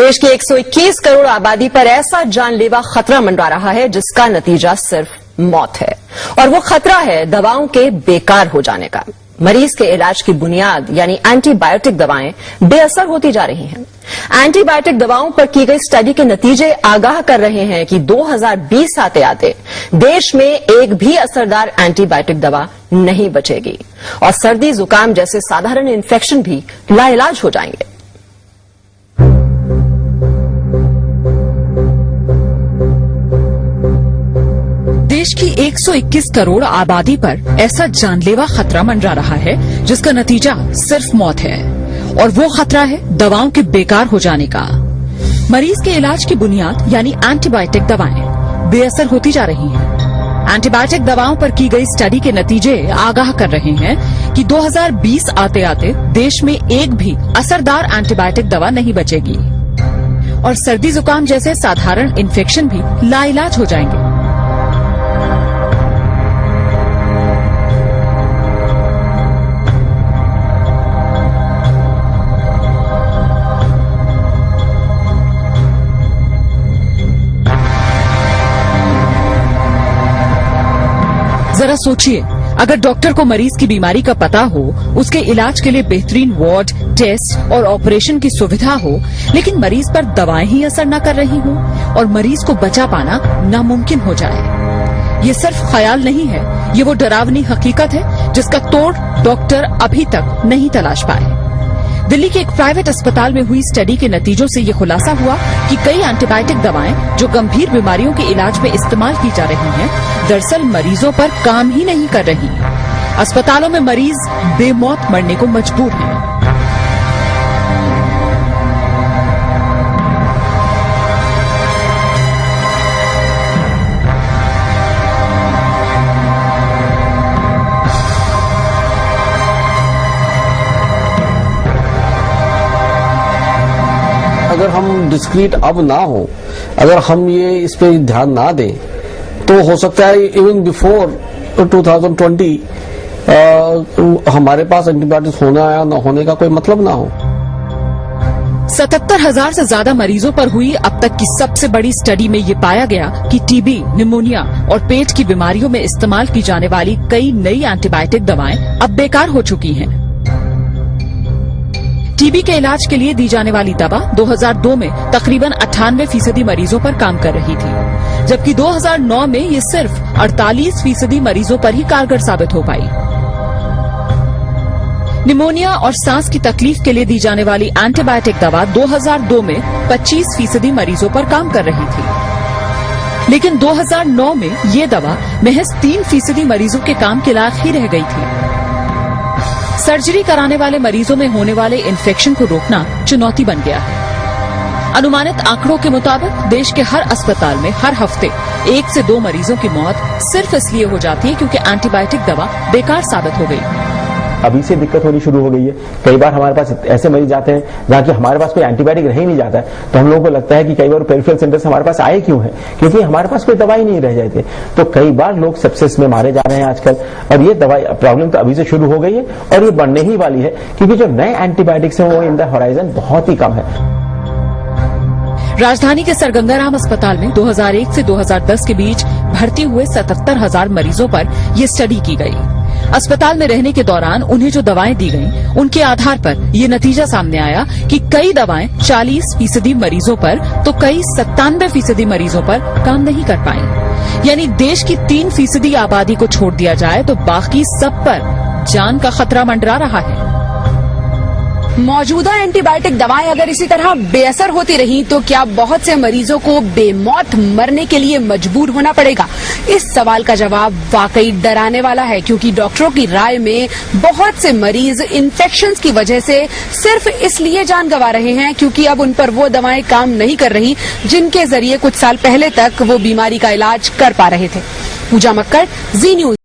देश की 121 करोड़ आबादी पर ऐसा जानलेवा खतरा मंडरा रहा है जिसका नतीजा सिर्फ मौत है, और वो खतरा है दवाओं के बेकार हो जाने का। मरीज के इलाज की बुनियाद यानी एंटीबायोटिक दवाएं बेअसर होती जा रही हैं। एंटीबायोटिक दवाओं पर की गई स्टडी के नतीजे आगाह कर रहे हैं कि 2020 आते आते देश में एक भी असरदार एंटीबायोटिक दवा नहीं बचेगी और सर्दी जुकाम जैसे साधारण इन्फेक्शन भी लाइलाज हो जाएंगे। देश की 121 करोड़ आबादी पर ऐसा जानलेवा खतरा मंडरा रहा है जिसका नतीजा सिर्फ मौत है, और वो खतरा है दवाओं के बेकार हो जाने का। मरीज के इलाज की बुनियाद यानी एंटीबायोटिक दवाएं बेअसर होती जा रही हैं। एंटीबायोटिक दवाओं पर की गई स्टडी के नतीजे आगाह कर रहे हैं कि 2020 आते आते देश में एक भी असरदार एंटीबायोटिक दवा नहीं बचेगी और सर्दी जुकाम जैसे साधारण इन्फेक्शन भी लाइलाज हो जाएंगे। जरा सोचिए, अगर डॉक्टर को मरीज की बीमारी का पता हो, उसके इलाज के लिए बेहतरीन वार्ड, टेस्ट और ऑपरेशन की सुविधा हो, लेकिन मरीज पर दवाएं ही असर न कर रही हों और मरीज को बचा पाना नामुमकिन हो जाए। ये सिर्फ ख्याल नहीं है, ये वो डरावनी हकीकत है जिसका तोड़ डॉक्टर अभी तक नहीं तलाश पाए। दिल्ली के एक प्राइवेट अस्पताल में हुई स्टडी के नतीजों से ये खुलासा हुआ कि कई एंटीबायोटिक दवाएं जो गंभीर बीमारियों के इलाज में इस्तेमाल की जा रही हैं, दरअसल मरीजों पर काम ही नहीं कर रही। अस्पतालों में मरीज बेमौत मरने को मजबूर हैं। अगर हम डिस्क्रीट अब ना हो, अगर हम ये इस पे ध्यान ना दें, तो हो सकता है इवन बिफोर 2020 हमारे पास एंटीबायोटिक्स होना या ना होने का कोई मतलब ना हो। 77,000 से ज्यादा मरीजों पर हुई अब तक की सबसे बड़ी स्टडी में ये पाया गया कि टीबी, निमोनिया और पेट की बीमारियों में इस्तेमाल की जाने वाली कई नई एंटीबायोटिक दवाएं अब बेकार हो चुकी हैं। टीबी के इलाज के लिए दी जाने वाली दवा 2002 में तकरीबन 98% मरीजों पर काम कर रही थी, जबकि 2009 में ये सिर्फ 48% मरीजों पर ही कारगर साबित हो पाई। निमोनिया और सांस की तकलीफ के लिए दी जाने वाली एंटीबायोटिक दवा 2002 में 25% मरीजों पर काम कर रही थी, लेकिन 2009 में ये दवा महज 3% मरीजों के काम के लायक ही रह गई थी। सर्जरी कराने वाले मरीजों में होने वाले इन्फेक्शन को रोकना चुनौती बन गया है। अनुमानित आंकड़ों के मुताबिक देश के हर अस्पताल में हर हफ्ते 1 से 2 मरीजों की मौत सिर्फ इसलिए हो जाती है क्योंकि एंटीबायोटिक दवा बेकार साबित हो गई। अभी से दिक्कत होनी शुरू हो गई है। कई बार हमारे पास ऐसे मरीज आते हैं जहाँ की हमारे पास कोई एंटीबायोटिक रह ही नहीं जाता है, तो हम लोगों को लगता है कि कई बार पेरिफेरल सेंटर से हमारे पास आए क्यों है, क्योंकि हमारे पास कोई दवाई नहीं रह जाती। तो कई बार लोग सेप्सिस में मारे जा रहे हैं आजकल, और ये दवाई प्रॉब्लम तो अभी से शुरू हो गई है और ये बढ़ने ही वाली है, क्योंकि जो नए एंटीबायोटिक्स हैं वो इन द होराइजन बहुत ही कम है। राजधानी के सर गंगाराम अस्पताल में 2001 से 2010 के बीच भर्ती हुए 77,000 मरीजों पर यह स्टडी की गई। अस्पताल में रहने के दौरान उन्हें जो दवाएं दी गईं, उनके आधार पर ये नतीजा सामने आया कि कई दवाएं 40% मरीजों पर तो कई 97% मरीजों पर काम नहीं कर पाई। यानी देश की 3% आबादी को छोड़ दिया जाए तो बाकी सब पर जान का खतरा मंडरा रहा है। मौजूदा एंटीबायोटिक दवाएं अगर इसी तरह बेअसर होती रही तो क्या बहुत से मरीजों को बेमौत मरने के लिए मजबूर होना पड़ेगा? इस सवाल का जवाब वाकई डराने वाला है, क्योंकि डॉक्टरों की राय में बहुत से मरीज इन्फेक्शंस की वजह से सिर्फ इसलिए जान गंवा रहे हैं क्योंकि अब उन पर वो दवाएं काम नहीं कर रही जिनके जरिए कुछ साल पहले तक वो बीमारी का इलाज कर पा रहे थे। पूजा मक्कड़, जी न्यूज।